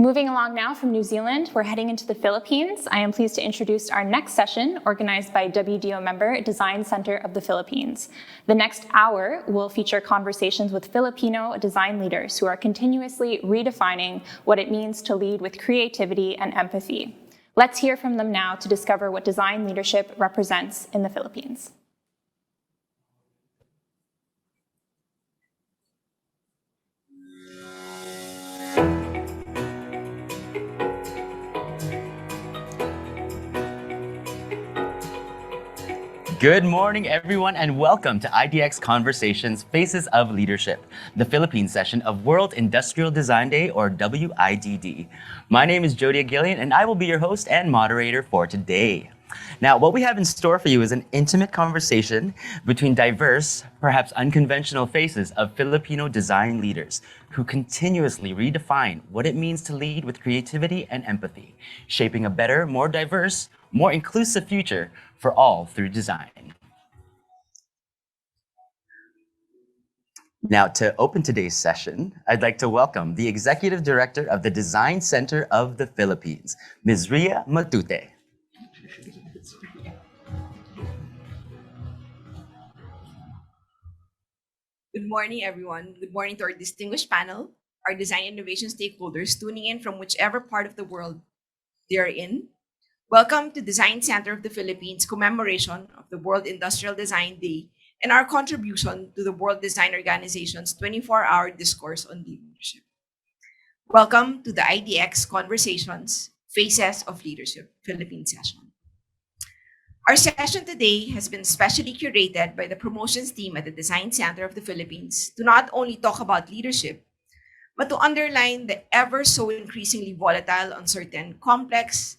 Moving along now from New Zealand, we're heading into the Philippines. I am pleased to introduce our next session, organized by WDO Member Design Center of the Philippines. The next hour will feature conversations with Filipino design leaders who are continuously redefining what it means to lead with creativity and empathy. Let's hear from them now to discover what design leadership represents in the Philippines. Good morning, everyone, and welcome to IDxConversations, Faces of Leadership, the Philippine Session of World Industrial Design Day, or WIDD. My name is Jody Aguilian, and I will be your host and moderator for today. Now, what we have in store for you is an intimate conversation between diverse, perhaps unconventional faces of Filipino design leaders who continuously redefine what it means to lead with creativity and empathy, shaping a better, more diverse, more inclusive future for all through design. Now, to open today's session, I'd like to welcome the Executive Director of the Design Center of the Philippines, Ms. Ria Matute. Good morning, everyone. Good morning to our distinguished panel, our design innovation stakeholders tuning in from whichever part of the world they are in. Welcome to Design Center of the Philippines commemoration of the World Industrial Design Day and our contribution to the World Design Organization's 24-hour discourse on leadership. Welcome to the IDxConversations, Faces of Leadership, Philippine Session. Our session today has been specially curated by the promotions team at the Design Center of the Philippines to not only talk about leadership, but to underline the ever so increasingly volatile, uncertain, complex,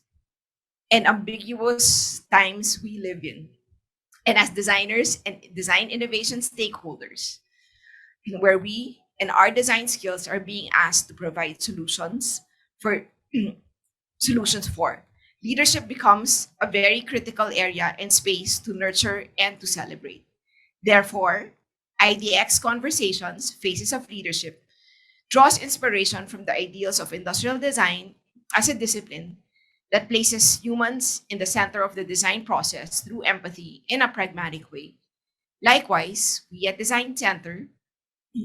and ambiguous times we live in. And as designers and design innovation stakeholders, where we and our design skills are being asked to provide solutions for. Leadership becomes a very critical area and space to nurture and to celebrate. Therefore, IDxConversations, Faces of Leadership, draws inspiration from the ideals of industrial design as a discipline that places humans in the center of the design process through empathy in a pragmatic way. Likewise, we at Design Center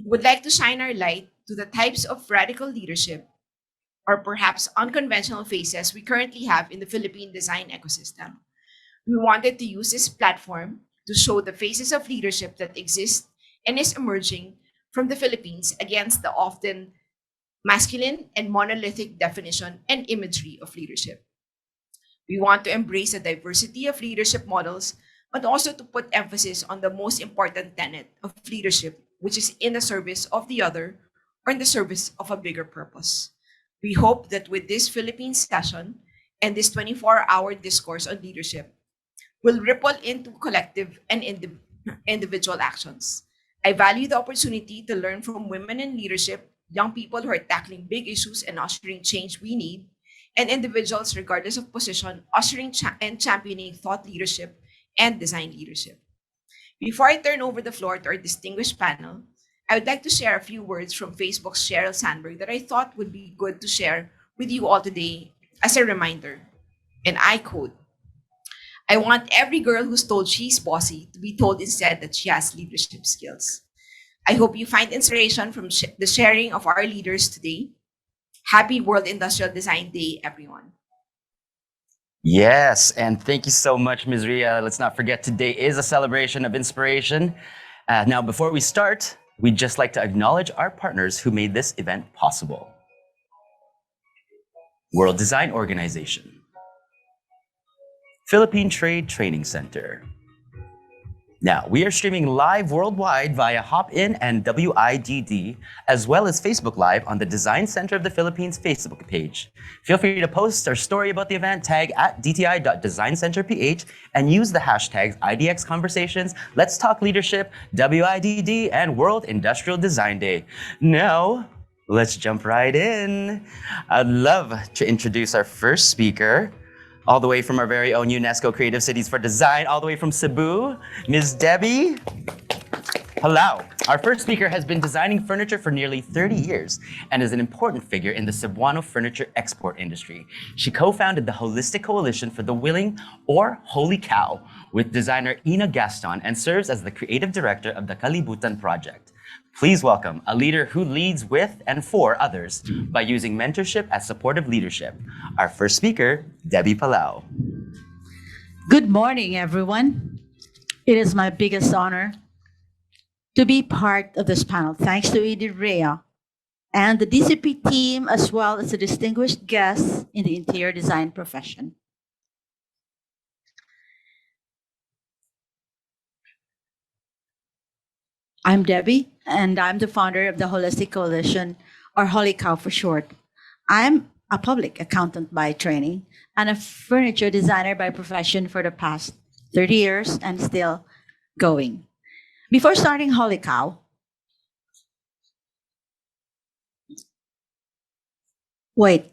would like to shine our light to the types of radical leadership or perhaps unconventional faces we currently have in the Philippine design ecosystem. We wanted to use this platform to show the faces of leadership that exist and is emerging from the Philippines against the often masculine and monolithic definition and imagery of leadership. We want to embrace a diversity of leadership models, but also to put emphasis on the most important tenet of leadership, which is in the service of the other or in the service of a bigger purpose. We hope that with this Philippine session and this 24-hour discourse on leadership will ripple into collective and individual actions. I value the opportunity to learn from women in leadership, young people who are tackling big issues and ushering change we need, and individuals, regardless of position, ushering and championing thought leadership and design leadership. Before I turn over the floor to our distinguished panel, I would like to share a few words from Facebook's Sheryl Sandberg that I thought would be good to share with you all today as a reminder. And I quote, "I want every girl who's told she's bossy to be told instead that she has leadership skills." I hope you find inspiration from the sharing of our leaders today. Happy World Industrial Design Day, everyone. Yes, and thank you so much, Ms. Ria. Let's not forget today is a celebration of inspiration. Now, before we start, we'd just like to acknowledge our partners who made this event possible. World Design Organization, Philippine Trade Training Center. Now, we are streaming live worldwide via Hop-In and WIDD, as well as Facebook Live on the Design Center of the Philippines Facebook page. Feel free to post our story about the event, tag at dti.designcenterph, and use the hashtags IDxConversations, Let's Talk Leadership, WIDD, and World Industrial Design Day. Now, let's jump right in. I'd love to introduce our first speaker, all the way from our very own UNESCO Creative Cities for Design, all the way from Cebu, Ms. Debbie. Palao. Our first speaker has been designing furniture for nearly 30 years and is an important figure in the Cebuano furniture export industry. She co-founded the Holistic Coalition for the Willing, or Holy Cow, with designer Ina Gaston and serves as the creative director of the Kalibutan project. Please welcome a leader who leads with and for others by using mentorship as supportive leadership. Our first speaker, Debbie Palao. Good morning, everyone. It is my biggest honor to be part of this panel. Thanks to Edith Rhea and the DCP team, as well as the distinguished guests in the interior design profession. I'm Debbie, and I'm the founder of the Holistic Coalition, or Holy Cow for short. I'm a public accountant by training and a furniture designer by profession for the past 30 years and still going. Before starting Holy Cow, a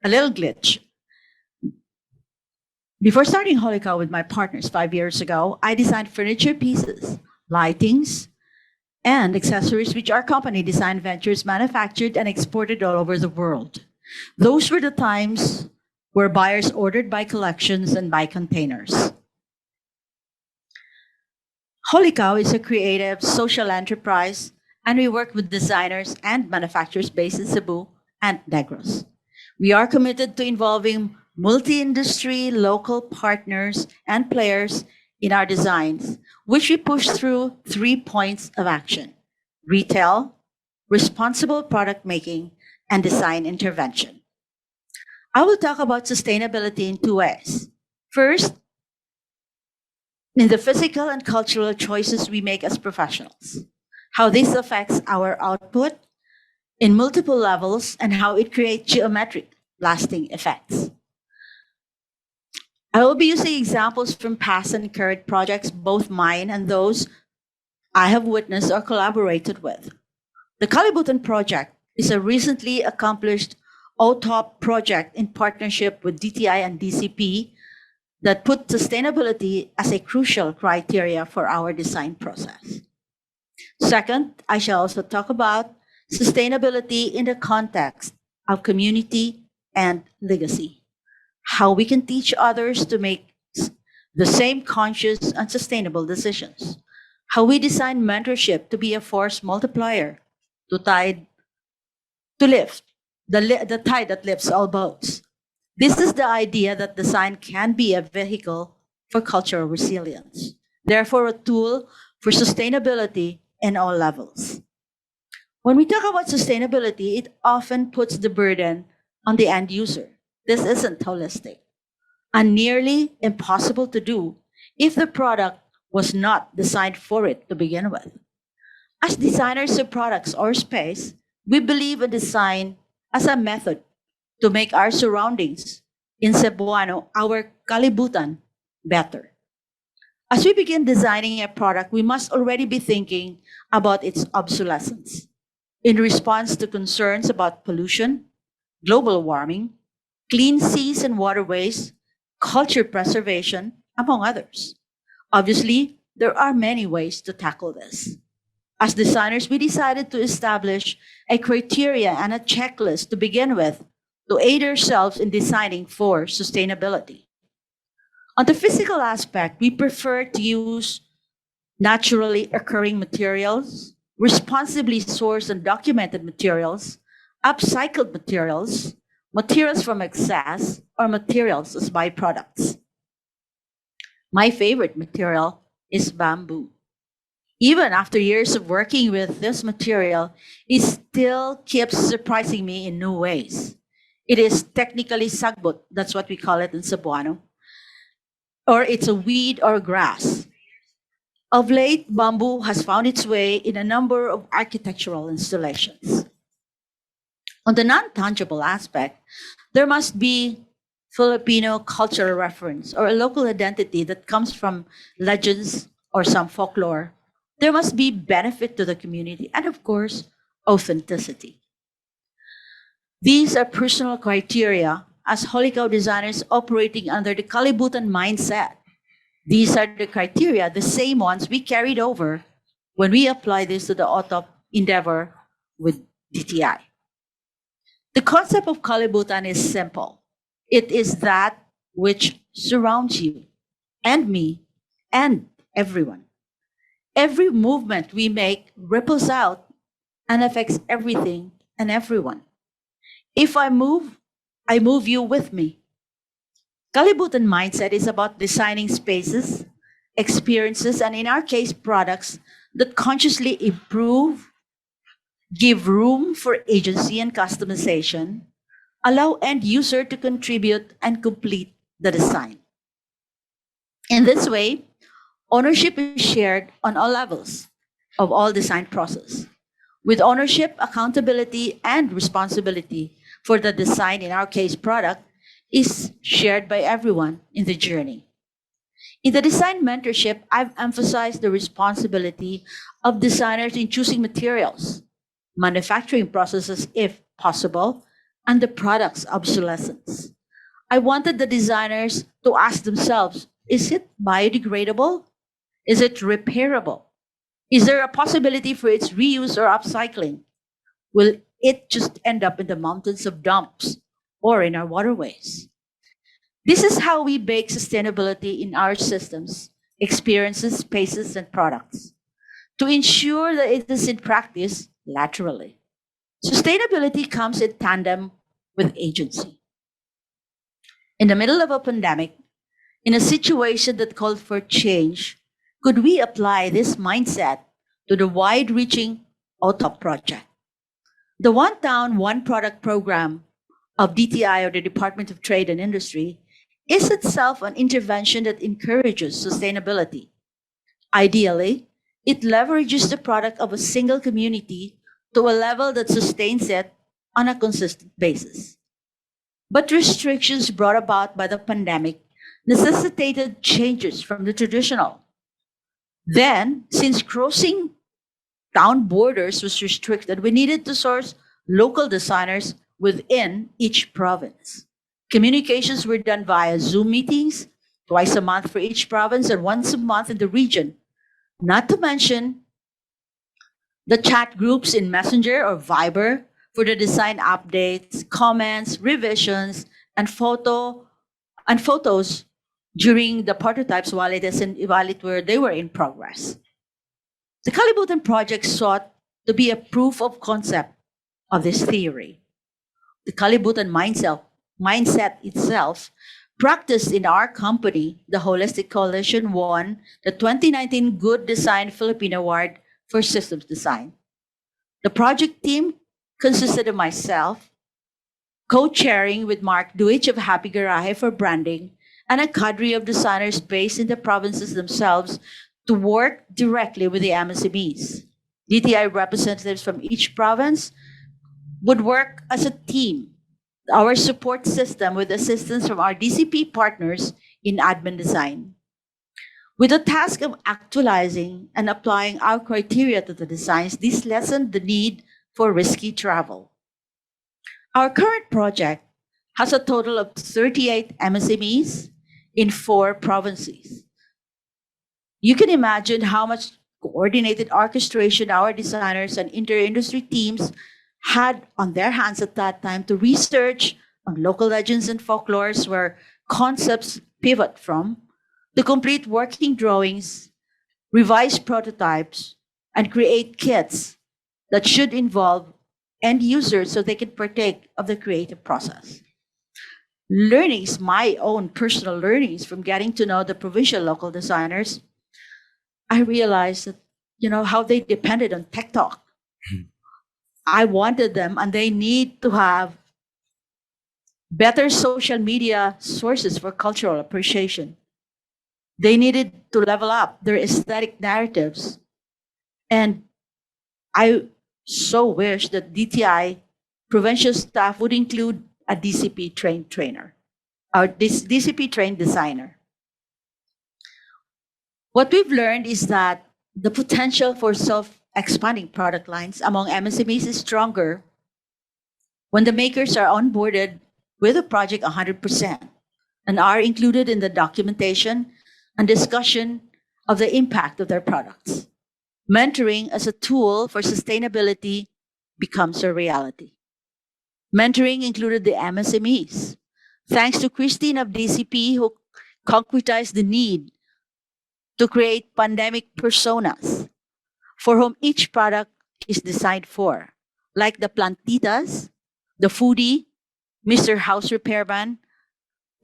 little glitch. Before starting Holy Cow with my partners 5 years ago, I designed furniture pieces, lightings, and accessories which our company Design Ventures manufactured and exported all over the world. Those were the times where buyers ordered by collections and by containers. Holy Cow is a creative social enterprise, and we work with designers and manufacturers based in Cebu and Negros. We are committed to involving multi-industry, local partners, and players in our designs, which we push through 3 points of action: retail, responsible product making, and design intervention. I will talk about sustainability in 2 ways. First, in the physical and cultural choices we make as professionals, how this affects our output in multiple levels, and how it creates geometric lasting effects. I will be using examples from past and current projects, both mine and those I have witnessed or collaborated with. The Kalibutan project is a recently accomplished OTOP project in partnership with DTI and DCP that put sustainability as a crucial criteria for our design process. Second, I shall also talk about sustainability in the context of community and legacy, how we can teach others to make the same conscious and sustainable decisions, how we design mentorship to be a force multiplier to lift the tide that lifts all boats. This is the idea that design can be a vehicle for cultural resilience, therefore a tool for sustainability in all levels. When we talk about sustainability, it often puts the burden on the end user. This isn't holistic and nearly impossible to do if the product was not designed for it to begin with. As designers of products or space, we believe in design as a method to make our surroundings in Cebuano, our Kalibutan, better. As we begin designing a product, we must already be thinking about its obsolescence in response to concerns about pollution, global warming, clean seas and waterways, culture preservation, among others. Obviously, there are many ways to tackle this. As designers, we decided to establish a criteria and a checklist to begin with to aid ourselves in designing for sustainability. On the physical aspect, we prefer to use naturally occurring materials, responsibly sourced and documented materials, upcycled materials, materials from excess, or materials as byproducts. My favorite material is bamboo. Even after years of working with this material, it still keeps surprising me in new ways. It is technically sagbot, that's what we call it in Cebuano, or it's a weed or grass. Of late, bamboo has found its way in a number of architectural installations. On the non-tangible aspect, there must be Filipino cultural reference or a local identity that comes from legends or some folklore. There must be benefit to the community and, of course, authenticity. These are personal criteria as Holy Cow designers operating under the Kalibutan mindset. These are the criteria, the same ones we carried over when we apply this to the OTOP endeavor with DTI. The concept of kalibutan is simple. It is that which surrounds you and me and everyone. Every movement we make ripples out and affects everything and everyone. If I move you with me. Kalibutan mindset is about designing spaces, experiences, and in our case, products that consciously improve, give room for agency and customization, allow end user to contribute and complete the design. In this way, ownership is shared on all levels of all design process. With ownership, accountability, and responsibility for the design, in our case, product, is shared by everyone in the journey. In the design mentorship, I've emphasized the responsibility of designers in choosing materials, manufacturing processes if possible, and the product's obsolescence. I wanted the designers to ask themselves, is it biodegradable? Is it repairable? Is there a possibility for its reuse or upcycling? Will it just end up in the mountains of dumps or in our waterways? This is how we bake sustainability in our systems, experiences, spaces, and products to ensure that it is in practice laterally. Sustainability comes in tandem with agency. In the middle of a pandemic, in a situation that called for change, could we apply this mindset to the wide-reaching OTOP project? The One Town, One Product program of DTI, or the Department of Trade and Industry, is itself an intervention that encourages sustainability. Ideally, it leverages the product of a single community to a level that sustains it on a consistent basis. But restrictions brought about by the pandemic necessitated changes from the traditional. Then, since crossing town borders was restricted, we needed to source local designers within each province. Communications were done via Zoom meetings, twice a month for each province and once a month in the region. Not to mention the chat groups in Messenger or Viber for the design updates, comments, revisions, and photos during the prototypes while they were in progress. The Kalibutan project sought to be a proof of concept of this theory. The Kalibutan mindset itself, practiced in our company, the Holistic Coalition won the 2019 Good Design Filipino Award for Systems Design. The project team consisted of myself, co-chairing with Mark Duich of Happy Garaje for branding, and a cadre of designers based in the provinces themselves to work directly with the MSMEs. DTI representatives from each province would work as a team, our support system with assistance from our DCP partners in admin design. With the task of actualizing and applying our criteria to the designs, this lessened the need for risky travel. Our current project has a total of 38 MSMEs in 4 provinces. You can imagine how much coordinated orchestration our designers and inter-industry teams had on their hands at that time to research on local legends and folklores where concepts pivot from, to complete working drawings, revise prototypes, and create kits that should involve end users so they can partake of the creative process. Learnings, my own personal learnings from getting to know the provincial local designers, I realized that, how they depended on Tech Talk. I wanted them, and they need to have better social media sources for cultural appreciation. They needed to level up their aesthetic narratives. And I so wish that DTI provincial staff would include a DCP trained trainer, or DCP trained designer. What we've learned is that the potential for self-expanding product lines among MSMEs is stronger when the makers are onboarded with the project 100% and are included in the documentation and discussion of the impact of their products. Mentoring as a tool for sustainability becomes a reality. Mentoring included the MSMEs. Thanks to Christine of DCP, who concretized the need to create pandemic personas for whom each product is designed for, like the plantitas, the foodie, Mr. House Repairman,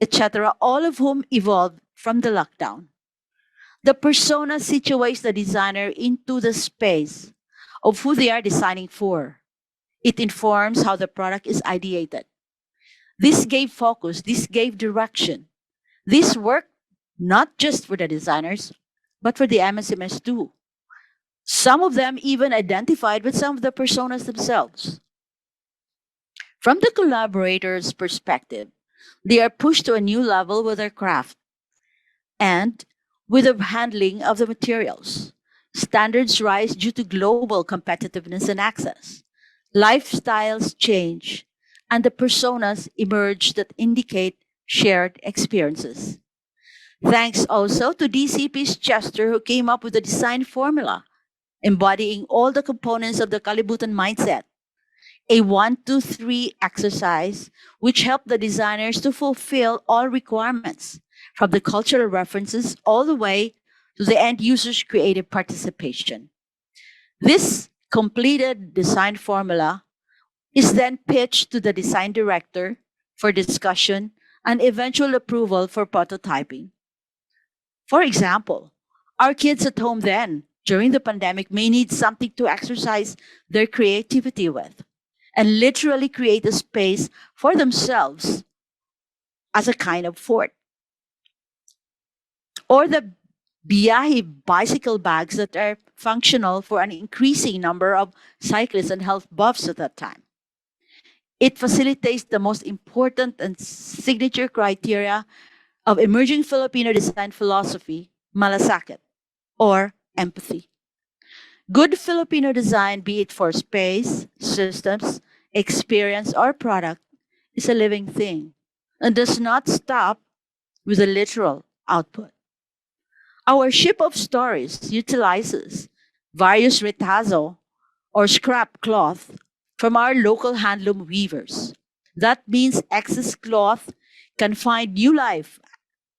etc., all of whom evolved from the lockdown. The persona situates the designer into the space of who they are designing for. It informs how the product is ideated. This gave focus, this gave direction. This worked not just for the designers, but for the MSMs too. Some of them even identified with some of the personas themselves. From the collaborators' perspective, they are pushed to a new level with their craft and with the handling of the materials. Standards rise due to global competitiveness and access. Lifestyles change, and the personas emerge that indicate shared experiences. Thanks also to DCP's Chester, who came up with a design formula embodying all the components of the Kalibutan mindset, a 1, 2, 3 exercise which helped the designers to fulfill all requirements, from the cultural references all the way to the end user's creative participation. This completed design formula is then pitched to the design director for discussion and eventual approval for prototyping. For example, our kids at home then, during the pandemic, may need something to exercise their creativity with and literally create a space for themselves as a kind of fort. Or the Biyahe bicycle bags that are functional for an increasing number of cyclists and health buffs at that time. It facilitates the most important and signature criteria of emerging Filipino design philosophy, malasakit, or empathy. Good Filipino design, be it for space, systems, experience, or product, is a living thing and does not stop with a literal output. Our ship of stories utilizes various retazo or scrap cloth from our local handloom weavers. That means excess cloth can find new life,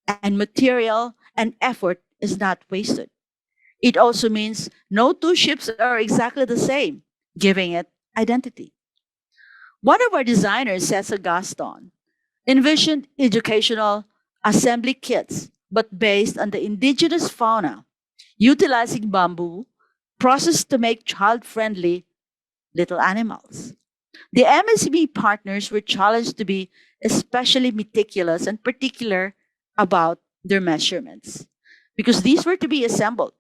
and material and effort is not wasted. It also means no two ships are exactly the same, giving it identity. One of our designers, Cesar Gaston, envisioned educational assembly kits, but based on the indigenous fauna, utilizing bamboo, processed to make child friendly little animals. The MSB partners were challenged to be especially meticulous and particular about their measurements because these were to be assembled.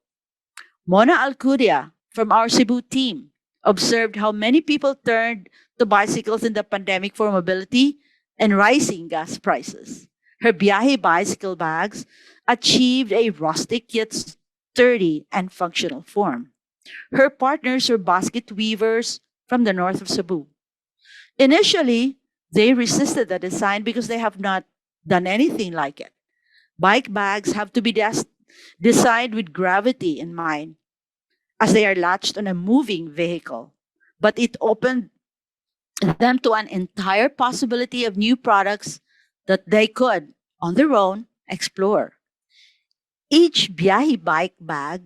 Mona Alcudia from our Cebu team observed how many people turned to bicycles in the pandemic for mobility and rising gas prices. Her Biyahe bicycle bags achieved a rustic yet sturdy and functional form. Her partners were basket weavers from the north of Cebu. Initially, they resisted the design because they have not done anything like it. Bike bags have to be designed with gravity in mind as they are latched on a moving vehicle. But it opened them to an entire possibility of new products that they could, on their own, explore. Each Biyahe bike bag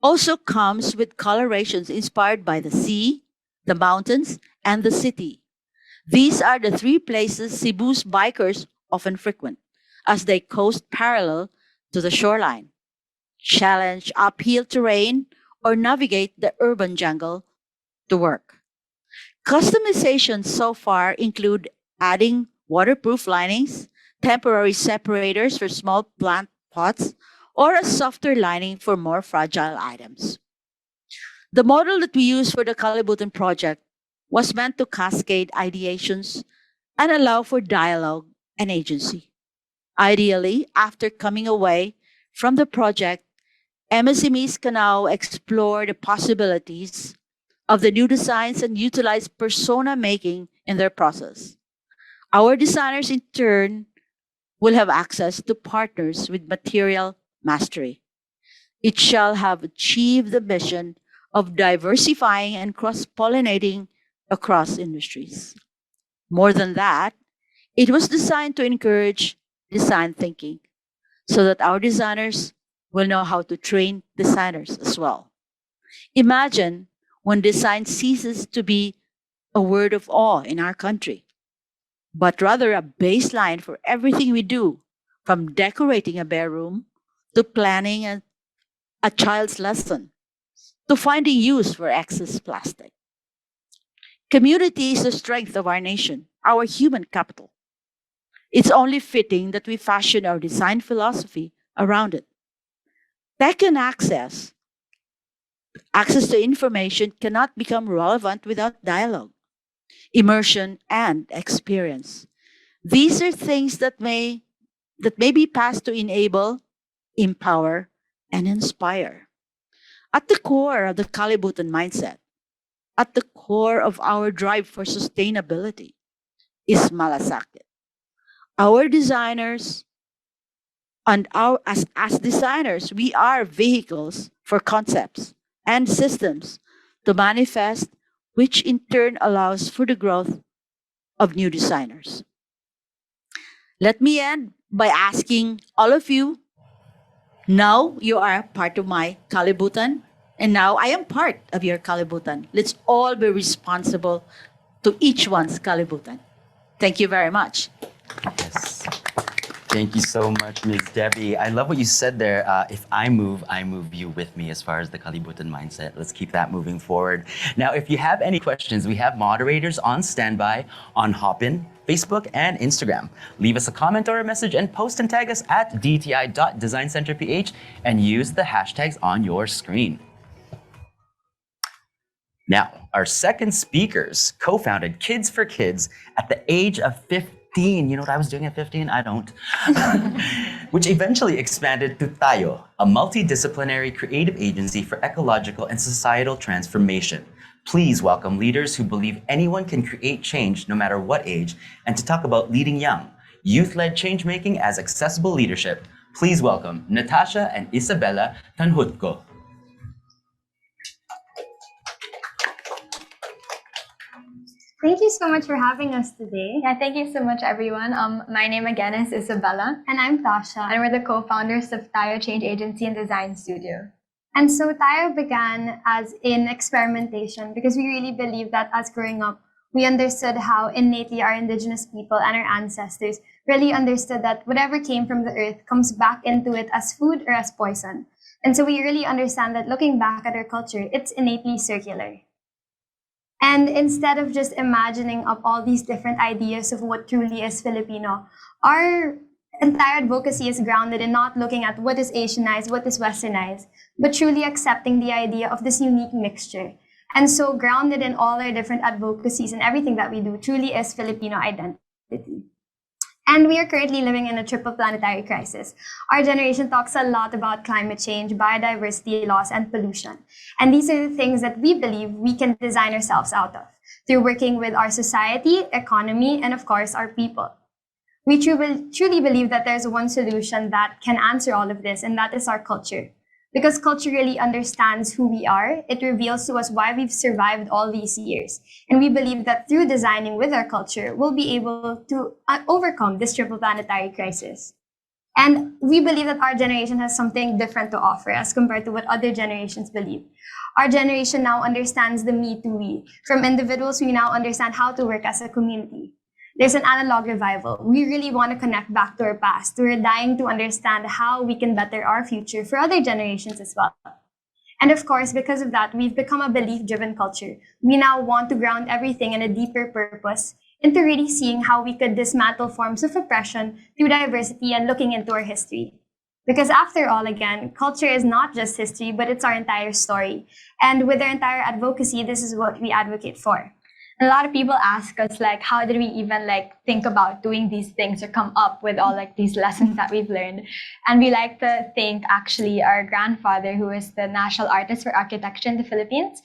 also comes with colorations inspired by the sea, the mountains, and the city. These are the three places Cebu's bikers often frequent as they coast parallel to the shoreline, challenge uphill terrain, or navigate the urban jungle to work. Customizations so far include adding waterproof linings, temporary separators for small plant pots, or a softer lining for more fragile items. The model that we used for the Kalibutan project was meant to cascade ideations and allow for dialogue and agency. Ideally, after coming away from the project, MSMEs can now explore the possibilities of the new designs and utilize persona making in their process. Our designers, in turn, will have access to partners with material mastery. It shall have achieved the mission of diversifying and cross-pollinating across industries. More than that, it was designed to encourage design thinking so that our designers will know how to train designers as well. Imagine when design ceases to be a word of awe in our country, but rather a baseline for everything we do, from decorating a bare room to planning a child's lesson to finding use for excess plastic. Community is the strength of our nation, our human capital. It's only fitting that we fashion our design philosophy around it. Tech and access to information cannot become relevant without dialogue, immersion, and experience. These are things that may be passed to enable, empower, and inspire. At the core of the Kalibutan mindset, at the core of our drive for sustainability, is malasakit. Our designers and as designers, we are vehicles for concepts and systems to manifest, which in turn allows for the growth of new designers. Let me end by asking all of you, now you are part of my Kalibutan, and now I am part of your Kalibutan. Let's all be responsible to each one's Kalibutan. Thank you very much. Yes. Thank you so much, Ms. Debbie. I love what you said there. If I move you with me as far as the Kalibutan mindset. Let's keep that moving forward. Now, if you have any questions, we have moderators on standby on Hopin, Facebook, and Instagram. Leave us a comment or a message and post and tag us at dti.designcenterph and use the hashtags on your screen. Now, our second speakers co-founded Kids for Kids at the age of 15. You know what I was doing at 15? I don't. Which eventually expanded to Tayo, a multidisciplinary creative agency for ecological and societal transformation. Please welcome leaders who believe anyone can create change no matter what age, and to talk about leading young, youth-led change-making as accessible leadership. Please welcome Natasha and Isabella Tanjutco. Thank you so much for having us today. Yeah, thank you so much, everyone. My name again is Isabella, And I'm Tasha. and we're the co-founders of Tayo Change Agency and Design Studio. And so Tayo began as in experimentation because we really believe that as growing up, we understood how innately our indigenous people and our ancestors really understood that whatever came from the earth comes back into it as food or as poison. And so we really understand that looking back at our culture, it's innately circular. And instead of just imagining up all these different ideas of what truly is Filipino, our entire advocacy is grounded in not looking at what is Asianized, what is Westernized, but truly accepting the idea of this unique mixture. And so grounded in all our different advocacies and everything that we do truly is Filipino identity. And we are currently living in a triple planetary crisis. Our generation talks a lot about climate change, biodiversity loss, and pollution. And these are the things that we believe we can design ourselves out of through working with our society, economy, and of course, our people. We truly believe that there's one solution that can answer all of this, and that is our culture. Because culture really understands who we are, it reveals to us why we've survived all these years. And we believe that through designing with our culture, we'll be able to overcome this triple planetary crisis. And we believe that our generation has something different to offer as compared to what other generations believe. Our generation now understands the me to we. From individuals, we now understand how to work as a community. There's an analog revival. We really want to connect back to our past. We're dying to understand how we can better our future for other generations as well. And of course, because of that, we've become a belief-driven culture. We now want to ground everything in a deeper purpose into really seeing how we could dismantle forms of oppression through diversity and looking into our history. Because after all, again, culture is not just history, but it's our entire story. And with our entire advocacy, this is what we advocate for. A lot of people ask us, like, how did we even think about doing these things or come up with all these lessons that we've learned? And we like to thank actually our grandfather, who is the national artist for architecture in the Philippines.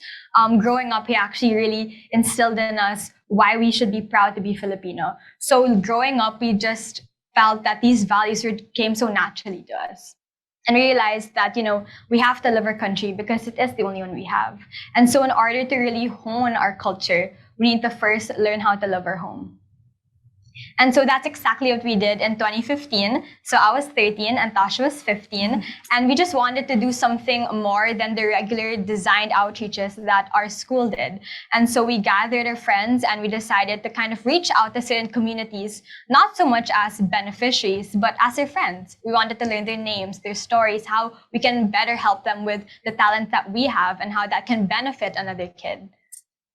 Growing up, he actually really instilled in us why we should be proud to be Filipino. So growing up, we just felt that these values came so naturally to us. and realized that, we have to love our country because it is the only one we have. And so in order to really hone our culture, we need to first learn how to love our home. And so that's exactly what we did in 2015. So I was 13 and Tasha was 15. And we just wanted to do something more than the regular designed outreaches that our school did. And so we gathered our friends and we decided to kind of reach out to certain communities, not so much as beneficiaries, but as their friends. We wanted to learn their names, their stories, how we can better help them with the talent that we have and how that can benefit another kid.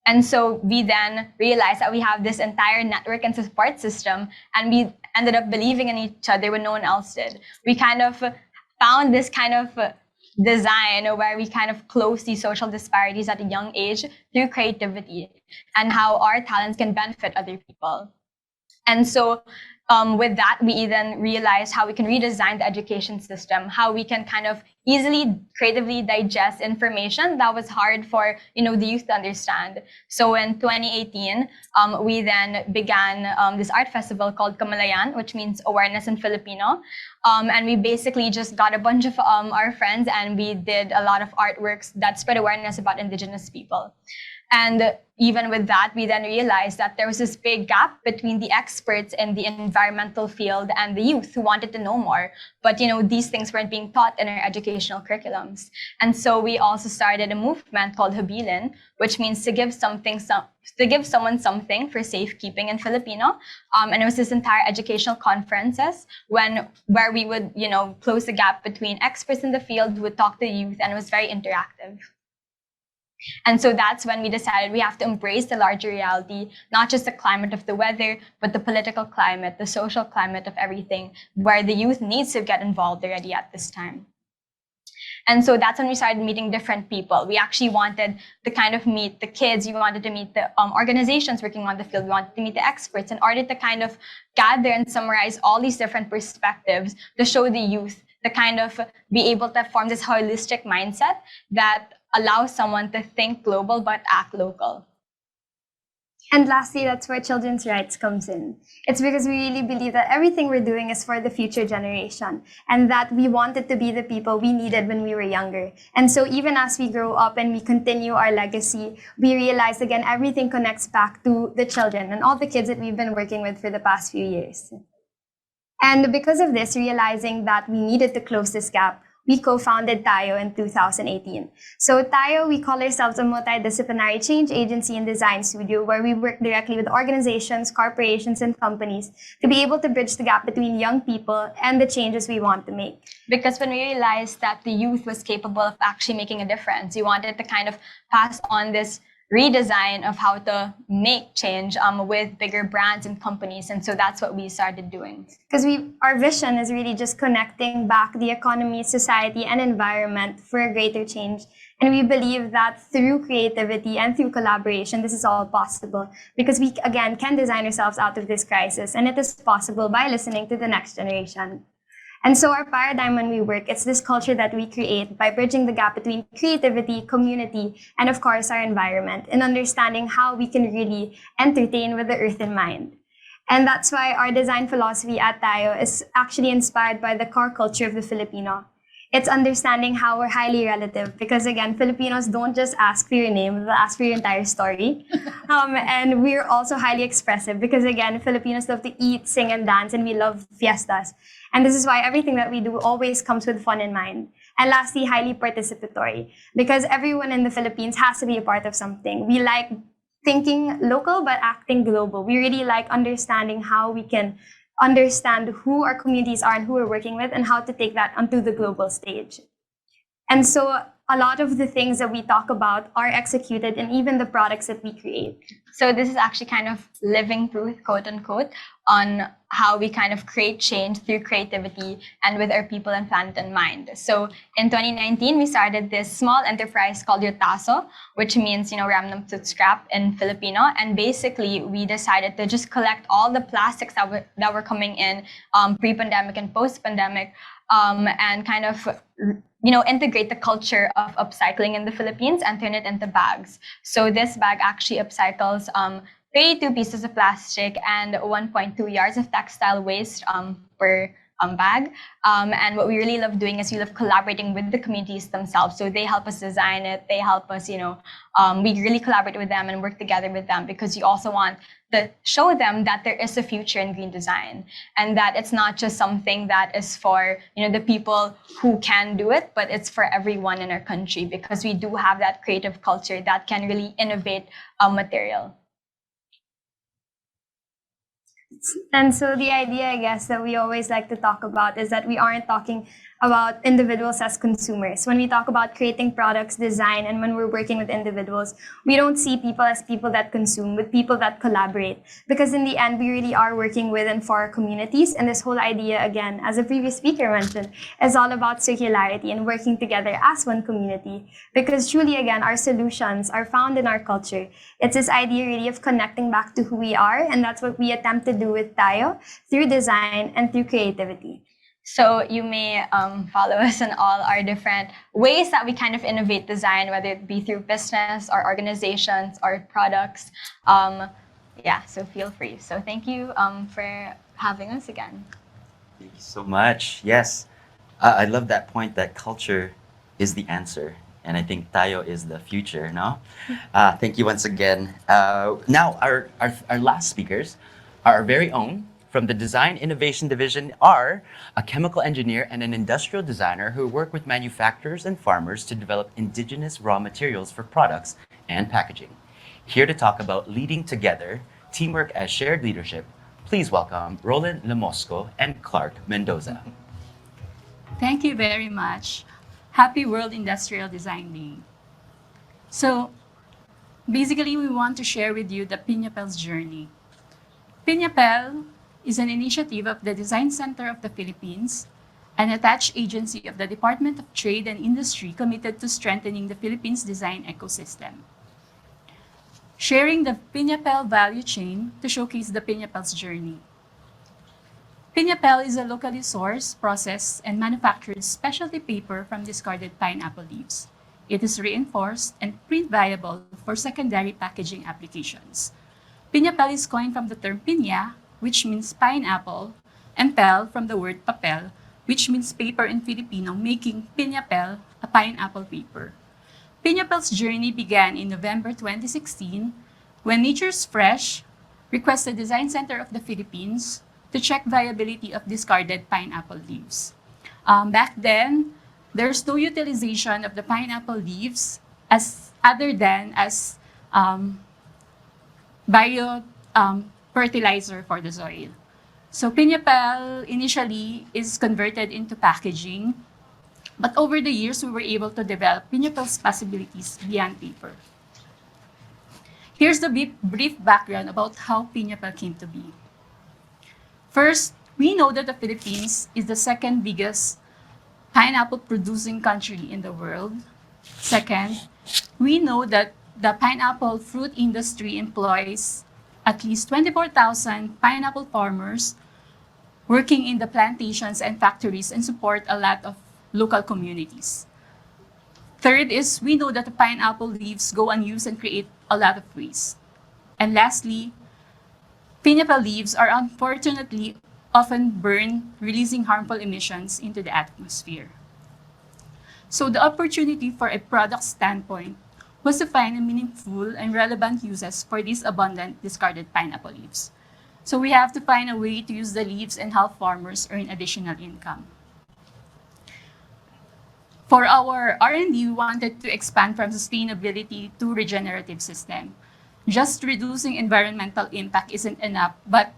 And so we then realized that we have this entire network and support system, and we ended up believing in each other when no one else did. We kind of found this kind of design where we kind of close these social disparities at a young age through creativity and how our talents can benefit other people. And so with that, we then realized how we can redesign the education system, how we can kind of easily, creatively digest information that was hard for the youth to understand. So in 2018, we then began this art festival called Kamalayan, which means awareness in Filipino. And we basically just got a bunch of our friends and we did a lot of artworks that spread awareness about Indigenous people. And even with that, we then realized that there was this big gap between the experts in the environmental field and the youth who wanted to know more. But these things weren't being taught in our educational curriculums. And so we also started a movement called Habilin, which means to give someone something for safekeeping in Filipino. And it was this entire educational conferences where we would close the gap between experts in the field who would talk to youth, and it was very interactive. And so that's when we decided we have to embrace the larger reality, not just the climate of the weather, but the political climate, the social climate of everything, where the youth needs to get involved already at this time. And so that's when we started meeting different people. We actually wanted to kind of meet the kids. We wanted to meet the organizations working on the field. We wanted to meet the experts in order to kind of gather and summarize all these different perspectives to show the youth to kind of be able to form this holistic mindset that allows someone to think global but act local. And lastly, that's where children's rights comes in. It's because we really believe that everything we're doing is for the future generation, and that we wanted to be the people we needed when we were younger. And so even as we grow up and we continue our legacy, we realize again, everything connects back to the children and all the kids that we've been working with for the past few years. And because of this, realizing that we needed to close this gap, we co-founded Tayo in 2018. So Tayo, we call ourselves a multidisciplinary change agency and design studio where we work directly with organizations, corporations, and companies to be able to bridge the gap between young people and the changes we want to make. Because when we realized that the youth was capable of actually making a difference, we wanted to kind of pass on this redesign of how to make change with bigger brands and companies. And so that's what we started doing. Because our vision is really just connecting back the economy, society, and environment for a greater change. And we believe that through creativity and through collaboration, this is all possible. Because we, again, can design ourselves out of this crisis. And it is possible by listening to the next generation. And so our paradigm when we work, it's this culture that we create by bridging the gap between creativity, community, and of course our environment, and understanding how we can really entertain with the earth in mind. And that's why our design philosophy at Tayo is actually inspired by the core culture of the Filipino. It's understanding how we're highly relative, because again, Filipinos don't just ask for your name, they'll ask for your entire story. And we're also highly expressive because again, Filipinos love to eat, sing, and dance, and we love fiestas. And this is why everything that we do always comes with fun in mind. And lastly, highly participatory, because everyone in the Philippines has to be a part of something. We like thinking local, but acting global. We really like understanding how we can understand who our communities are and who we're working with and how to take that onto the global stage. And so a lot of the things that we talk about are executed in even the products that we create. So this is actually kind of living proof, quote unquote, on how we kind of create change through creativity and with our people and planet in mind. So in 2019, we started this small enterprise called Yotaso, which means, random to scrap in Filipino. And basically, we decided to just collect all the plastics that were coming in pre-pandemic and post-pandemic and kind of integrate the culture of upcycling in the Philippines and turn it into bags. So this bag actually upcycles 32 pieces of plastic and 1.2 yards of textile waste per bag. And what we really love doing is we love collaborating with the communities themselves. So they help us design it. They help us, we really collaborate with them and work together with them, because you also want to show them that there is a future in green design, and that it's not just something that is for, the people who can do it, but it's for everyone in our country, because we do have that creative culture that can really innovate material. And so the idea, I guess, that we always like to talk about is that we aren't talking about individuals as consumers. When we talk about creating products, design, and when we're working with individuals, we don't see people as people that consume, but people that collaborate. Because in the end, we really are working with and for our communities. And this whole idea, again, as a previous speaker mentioned, is all about circularity and working together as one community. Because truly, again, our solutions are found in our culture. It's this idea really of connecting back to who we are, and that's what we attempt to do with Tayo through design and through creativity. So you may follow us in all our different ways that we kind of innovate design, whether it be through business or organizations or products. So feel free. So thank you for having us again. Thank you so much. Yes, I love that point that culture is the answer. And I think Tayo is the future, no? Thank you once again. Now, our last speakers are our very own from the Design Innovation Division are a chemical engineer and an industrial designer who work with manufacturers and farmers to develop indigenous raw materials for products and packaging. Here to talk about leading together, teamwork as shared leadership, please welcome Rolyn, Lomocso, and Clark Mendoza. Thank you very much. Happy World Industrial Design Day. So, basically, we want to share with you the Piñapel's journey. Piñapel is an initiative of the Design Center of the Philippines, an attached agency of the Department of Trade and Industry committed to strengthening the Philippines' design ecosystem. Sharing the Piñapel value chain to showcase the Piñapel's journey. Piñapel is a locally sourced, processed, and manufactured specialty paper from discarded pineapple leaves. It is reinforced and print viable for secondary packaging applications. Piñapel is coined from the term piña, which means pineapple, and pel from the word papel, which means paper in Filipino, making piñapel a pineapple paper. Piñapel's journey began in November 2016 when Nature's Fresh requested the Design Center of the Philippines to check viability of discarded pineapple leaves. Back then, there's no utilization of the pineapple leaves other than as fertilizer for the soil. So Piñapel initially is converted into packaging, but over the years we were able to develop Piñapel's possibilities beyond paper. Here's the brief background about how Piñapel came to be. First, we know that the Philippines is the second biggest pineapple producing country in the world. Second, we know that the pineapple fruit industry employs at least 24,000 pineapple farmers working in the plantations and factories and support a lot of local communities. Third is we know that the pineapple leaves go unused and create a lot of waste. And lastly, pineapple leaves are unfortunately often burned, releasing harmful emissions into the atmosphere. So the opportunity for a product standpoint was to find meaningful and relevant uses for these abundant discarded pineapple leaves. So we have to find a way to use the leaves and help farmers earn additional income. For our R&D, we wanted to expand from sustainability to regenerative system. Just reducing environmental impact isn't enough, but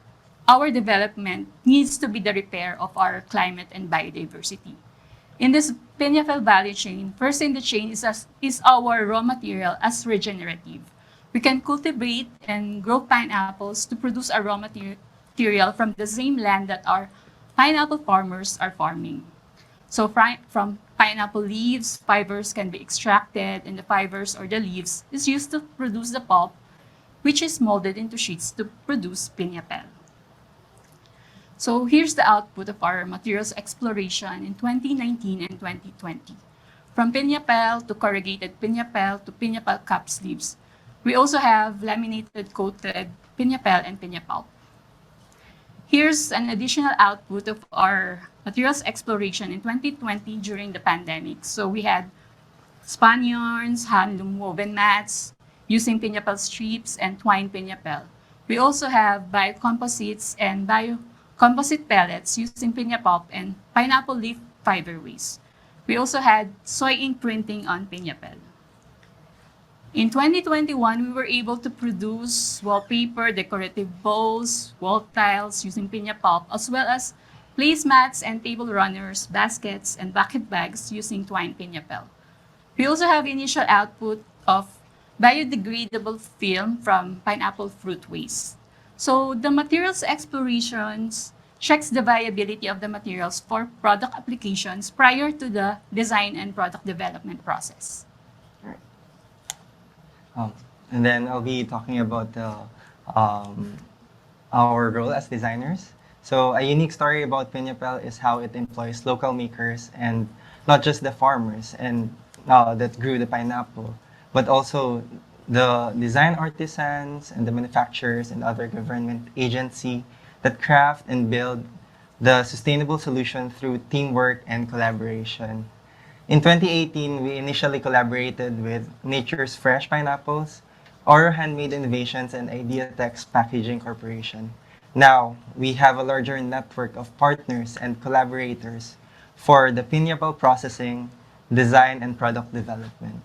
our development needs to be the repair of our climate and biodiversity. In this Piñapel value chain, first in the chain is our raw material as regenerative. We can cultivate and grow pineapples to produce a raw material from the same land that our pineapple farmers are farming. So from pineapple leaves, fibers can be extracted, and the fibers or the leaves is used to produce the pulp, which is molded into sheets to produce Piñapel. So here's the output of our materials exploration in 2019 and 2020. From Piñapel to corrugated Piñapel to Piñapel cup sleeves. We also have laminated coated Piñapel and Piñapulp. Here's an additional output of our materials exploration in 2020 during the pandemic. So we had spun yarns, handloom woven mats, using piñapel strips and twine piñapel. We also have biocomposites and biocomposite pellets using piña pulp and pineapple leaf fiber waste. We also had soy ink printing on piñapel. In 2021, we were able to produce wallpaper, decorative bowls, wall tiles using piña pulp, as well as placemats and table runners, baskets, and bucket bags using twine piñapel. We also have initial output of biodegradable film from pineapple fruit waste. So the materials explorations checks the viability of the materials for product applications prior to the design and product development process. And then I'll be talking about our role as designers. So a unique story about Piñapel is how it employs local makers and not just the farmers and that grew the pineapple, but also the design artisans and the manufacturers and other government agency that craft and build the sustainable solution through teamwork and collaboration. In 2018, we initially collaborated with Nature's Fresh Pineapples, Oro Handmade Innovations, and IDxConversations Packaging Corporation. Now, we have a larger network of partners and collaborators for the pineapple processing, design, and product development.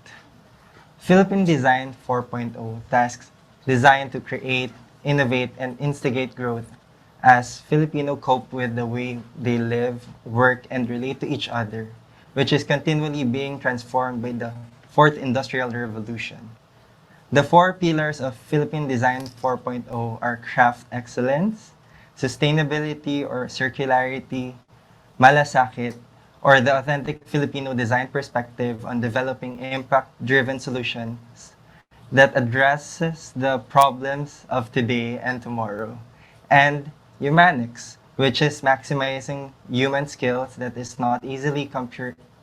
Philippine Design 4.0 tasks designed to create, innovate, and instigate growth as Filipino cope with the way they live, work, and relate to each other, which is continually being transformed by the Fourth Industrial Revolution. The four pillars of Philippine Design 4.0 are craft excellence, sustainability or circularity, malasakit, or the authentic Filipino design perspective on developing impact-driven solutions that addresses the problems of today and tomorrow, and humanics, which is maximizing human skills that is not easily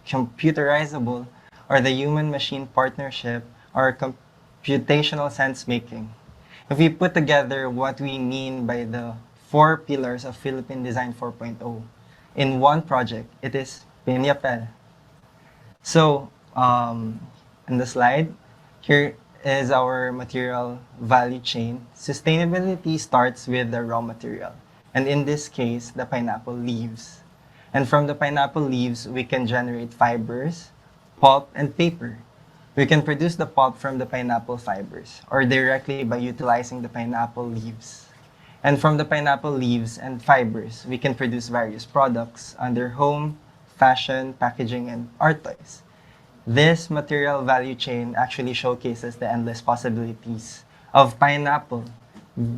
computerizable, or the human-machine partnership, or computational sense-making. If we put together what we mean by the four pillars of Philippine Design 4.0 in one project, it is Piñapel. So, in the slide, here is our material value chain. Sustainability starts with the raw material, and in this case, the pineapple leaves. And from the pineapple leaves, we can generate fibers, pulp, and paper. We can produce the pulp from the pineapple fibers or directly by utilizing the pineapple leaves. And from the pineapple leaves and fibers, we can produce various products under home, fashion, packaging, and art toys. This material value chain actually showcases the endless possibilities of pineapple,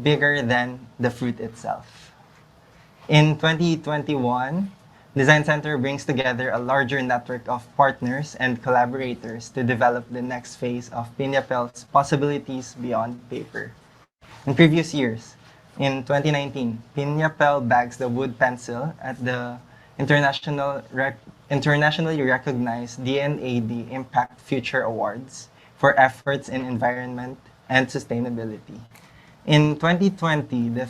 bigger than the fruit itself. In 2021, Design Center brings together a larger network of partners and collaborators to develop the next phase of Piñapel's possibilities beyond paper. In previous years, in 2019, Piñapel bags the wood pencil at the internationally recognized DNAD Impact Future Awards for efforts in environment and sustainability. In 2020, the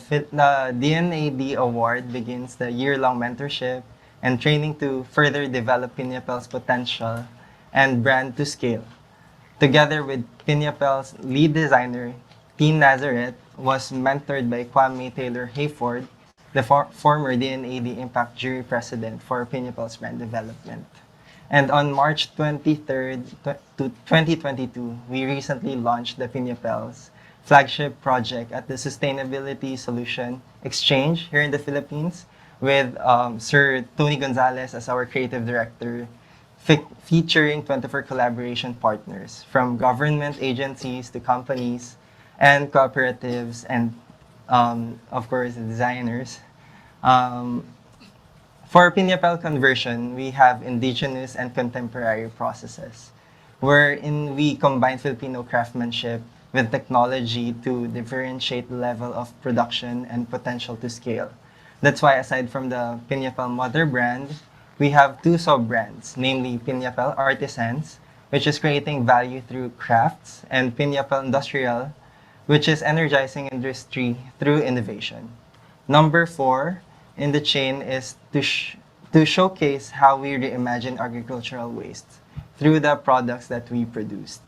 DNAD Award begins the year-long mentorship and training to further develop Piñapel's potential and brand to scale. Together with Piñapel's lead designer, Teen Nazareth, was mentored by Kwame Taylor Hayford, the former DNAD Impact Jury President for Piñapel's brand development. And on March 23rd, 2022, we recently launched the Piñapel's flagship project at the Sustainability Solution Exchange here in the Philippines with Sir Tony Gonzalez as our creative director, featuring 24 collaboration partners from government agencies to companies and cooperatives and, of course, designers. For Piñapel conversion, we have indigenous and contemporary processes, wherein we combine Filipino craftsmanship with technology to differentiate the level of production and potential to scale. That's why aside from the Piñapel mother brand, we have two sub-brands, namely Piñapel Artisans, which is creating value through crafts, and Piñapel Industrial, which is energizing industry through innovation. Number 4 in the chain is to showcase how we reimagine agricultural waste through the products that we produced.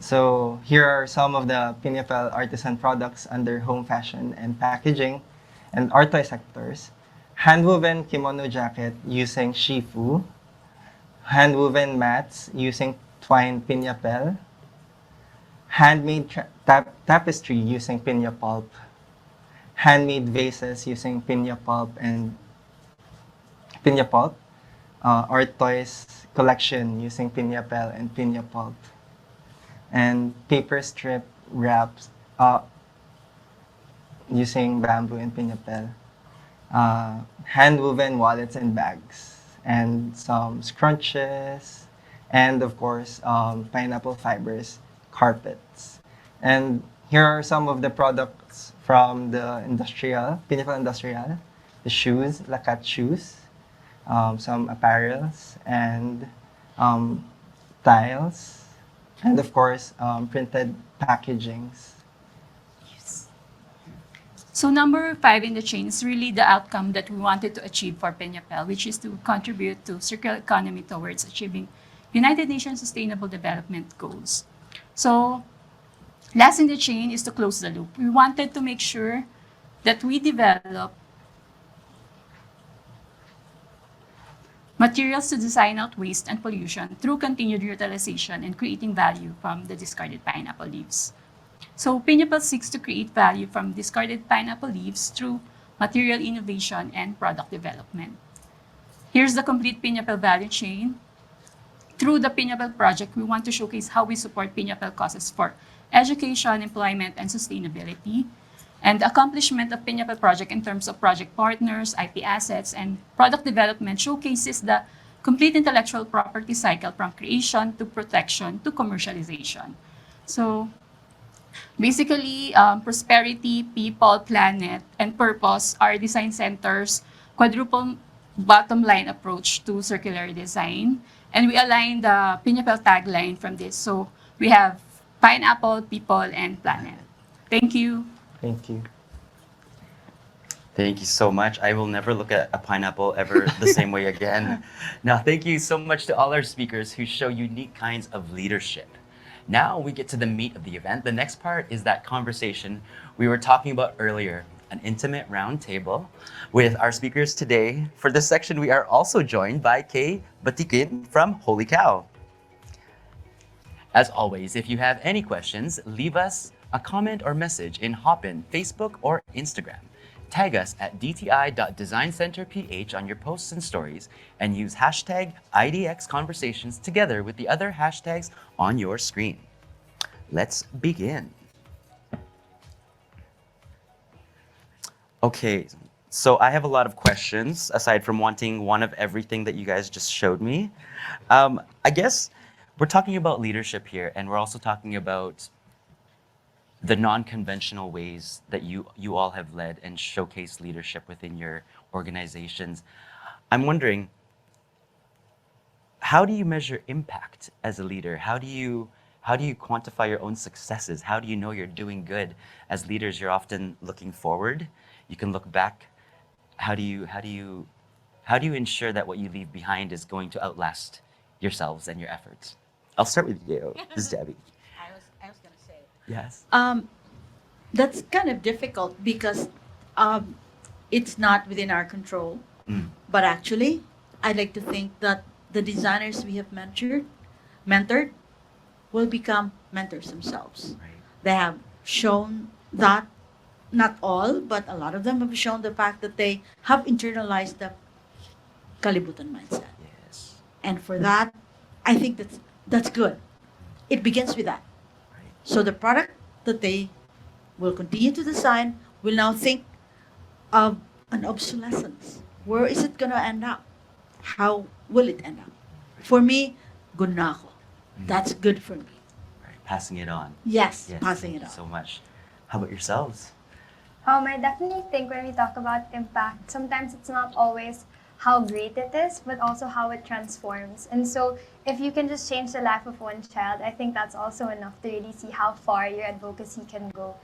So here are some of the Pinapel artisan products under home fashion and packaging and art toy sectors. Handwoven kimono jacket using shifu, handwoven mats using twine pinapel, handmade tapestry using pinya pulp, handmade vases using pinya pulp and pinya pulp, art toys collection using pinapel and pinya pulp, and paper strip wraps using bamboo and pinapel, hand-woven wallets and bags, and some scrunches, and of course, pineapple fibers, carpets. And here are some of the products from the industrial, Pinapel Industrial, the shoes, Lacat shoes, some apparels, and tiles, and of course, printed packagings. So number 5 in the chain is really the outcome that we wanted to achieve for Peñapel, which is to contribute to circular economy towards achieving United Nations Sustainable Development Goals. So last in the chain is to close the loop. We wanted to make sure that we develop materials to design out waste and pollution through continued utilization and creating value from the discarded pineapple leaves. So Pineapple seeks to create value from discarded pineapple leaves through material innovation and product development. Here's the complete Pineapple value chain. Through the Pineapple project, we want to showcase how we support Pineapple causes for education, employment, and sustainability. And the accomplishment of Pineapple project in terms of project partners, IP assets, and product development showcases the complete intellectual property cycle from creation to protection to commercialization. So basically, prosperity, people, planet, and purpose are design centers' quadruple bottom line approach to circular design. And we align the Pineapple tagline from this. So we have pineapple, people, and planet. Thank you. Thank you. Thank you so much. I will never look at a pineapple ever the same way again. Now, thank you so much to all our speakers who show unique kinds of leadership. Now we get to the meat of the event. The next part is that conversation we were talking about earlier, an intimate round table with our speakers today. For this section, we are also joined by Kay Batikin from Holy Cow. As always, if you have any questions, leave us a comment or message in Hopin, Facebook, or Instagram. Tag us at dti.designcenterph on your posts and stories, and use hashtag IDxConversations together with the other hashtags on your screen. Let's begin. Okay, so I have a lot of questions, aside from wanting one of everything that you guys just showed me. I guess we're talking about leadership here, and we're also talking about the non-conventional ways that you all have led and showcased leadership within your organizations. I'm wondering, how do you measure impact as a leader? How do you quantify your own successes? How do you know you're doing good? As leaders, you're often looking forward. You can look back. How do you ensure that what you leave behind is going to outlast yourselves and your efforts? I'll start with you. This is Debbie. I was going to say. Yes. That's kind of difficult because it's not within our control. But actually, I like to think that the designers we have mentored will become mentors themselves. Right. They have shown that, not all, but a lot of them have shown the fact that they have internalized the kalibutan mindset. Yes. And for that, I think that's good. It begins with that. Right. So the product that they will continue to design will now think of an obsolescence. Where is it going to end up? How will it end up? For me, good na ako. That's good for me. Right. Passing it on. Yes, Yes. passing Thank it you on. so much. How about yourselves? I definitely think when we talk about impact, sometimes it's not always how great it is, but also how it transforms. And so if you can just change the life of one child, I think that's also enough to really see how far your advocacy can go.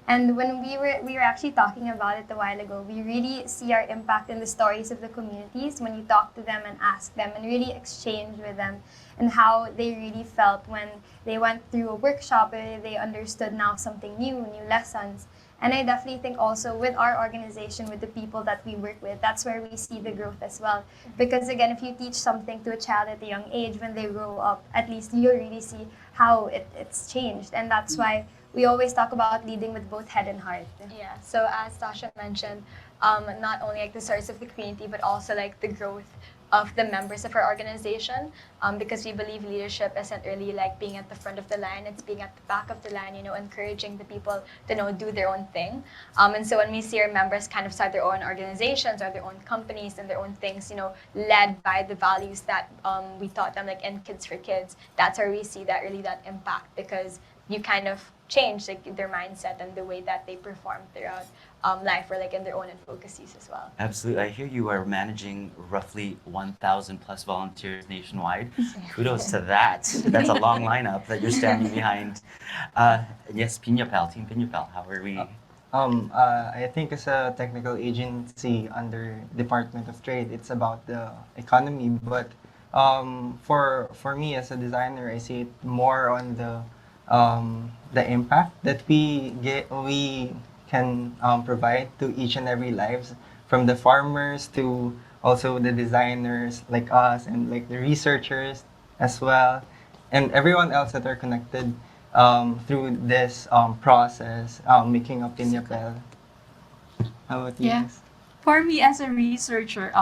And when we were actually talking about it a while ago, we really see our impact in the stories of the communities when you talk to them and ask them and really exchange with them, and how they really felt when they went through a workshop or they understood now something new lessons. And I definitely think also with our organization, with the people that we work with, that's where we see the growth as well. Because again, if you teach something to a child at a young age, when they grow up, at least you'll really see how it's changed. And that's why we always talk about leading with both head and heart. Yeah, so as Tasha mentioned, not only like the stories of the community, but also like the growth of the members of our organization, because we believe leadership isn't really like being at the front of the line, it's being at the back of the line, encouraging the people to do their own thing. And so when we see our members kind of start their own organizations or their own companies and their own things, led by the values that we taught them, like in Kids for Kids, that's where we see that impact, because you kind of change like their mindset and the way that they perform throughout life, or like in their own advocacies as well. Absolutely. I hear you are managing roughly 1,000 plus volunteers nationwide. Kudos to that. That's a long lineup that you're standing behind. Yes, Piñapel, Team Piñapel, how are we? I think as a technical agency under Department of Trade, it's about the economy. But for me as a designer, I see it more on the impact that we can provide to each and every lives, from the farmers to also the designers like us, and like the researchers as well, and everyone else that are connected through this process, making up Piñapel. How about you Yeah. guys? For me as a researcher,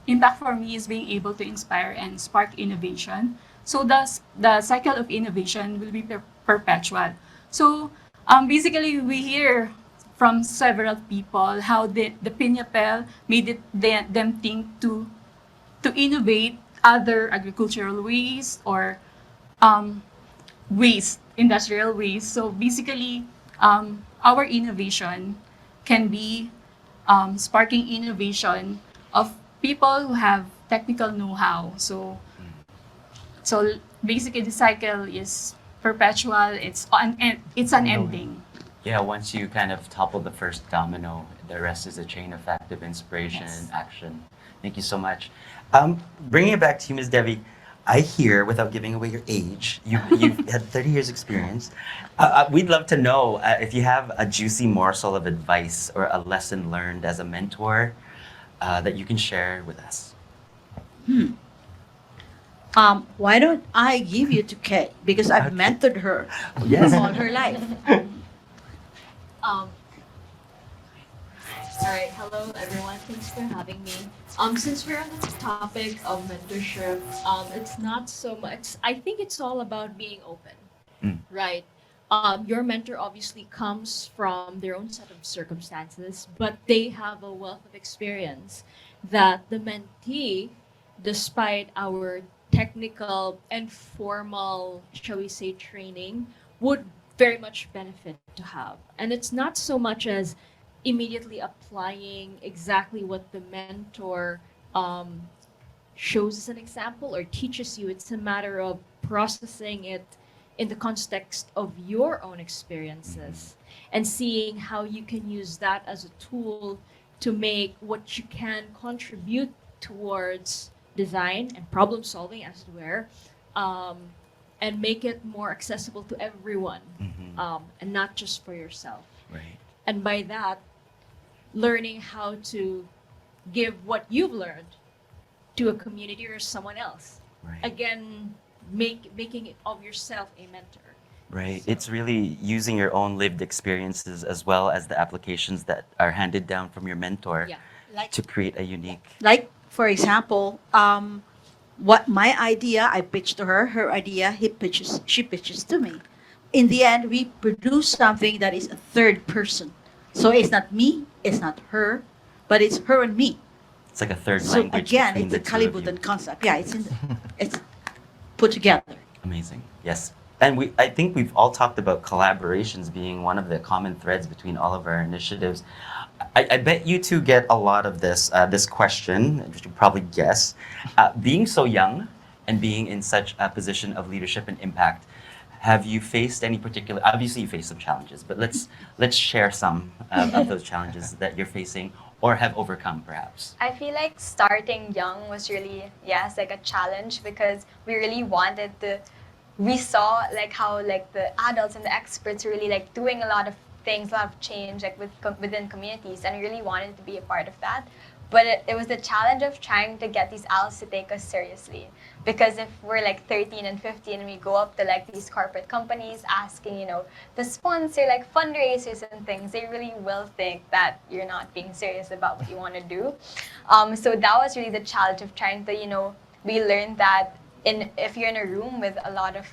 impact for me is being able to inspire and spark innovation. So the cycle of innovation will be perpetual. So basically, we hear from several people how the Piñapel made them think to innovate other agricultural waste or industrial waste. So basically, our innovation can be sparking innovation of people who have technical know-how. So basically, the cycle is perpetual. It's unending. Yeah, once you kind of topple the first domino, the rest is a chain effect of inspiration and action. Thank you so much. Bringing it back to you, Ms. Devi, I hear, without giving away your age, you've had 30 years experience. We'd love to know if you have a juicy morsel of advice or a lesson learned as a mentor that you can share with us. Why don't I give you to Kay? Because I've mentored her Yes. all her life. All right, hello everyone. Thanks for having me. Since we're on the topic of mentorship, it's not so much. I think it's all about being open, right? Your mentor obviously comes from their own set of circumstances, but they have a wealth of experience that the mentee, despite our technical and formal, shall we say, training, would very much benefit to have. And it's not so much as immediately applying exactly what the mentor shows as an example or teaches you. It's a matter of processing it in the context of your own experiences and seeing how you can use that as a tool to make what you can contribute towards design and problem solving, as it were, and make it more accessible to everyone, and not just for yourself. Right. And by that, learning how to give what you've learned to a community or someone else. Right. Again, making it of yourself a mentor. Right. It's really using your own lived experiences as well as the applications that are handed down from your mentor to create a unique. Like, for example, what my idea I pitched to her, her idea she pitches to me. In the end, we produce something that is a third person. So it's not me, it's not her, but it's her and me. It's like a third So language. again, between it's a the two of you. Kalibutan concept. Yeah, it's put together. Amazing. Yes. And I think we've all talked about collaborations being one of the common threads between all of our initiatives. I bet you two get a lot of this question, which you probably guess. Being so young and being in such a position of leadership and impact, have you faced any particular? Obviously, you faced some challenges, but let's share some of those challenges that you're facing or have overcome, perhaps. I feel like starting young was really, yes, like a challenge because we really wanted to, we saw like how like the adults and the experts really like doing a lot of things, a lot of change like within communities, and we really wanted to be a part of that. But it was the challenge of trying to get these adults to take us seriously. Because if we're like 13 and 15 and we go up to like these corporate companies asking, you know, to sponsor like fundraisers and things, they really will think that you're not being serious about what you want to do. So that was really the challenge of trying to, you know, we learned that if you're in a room with a lot of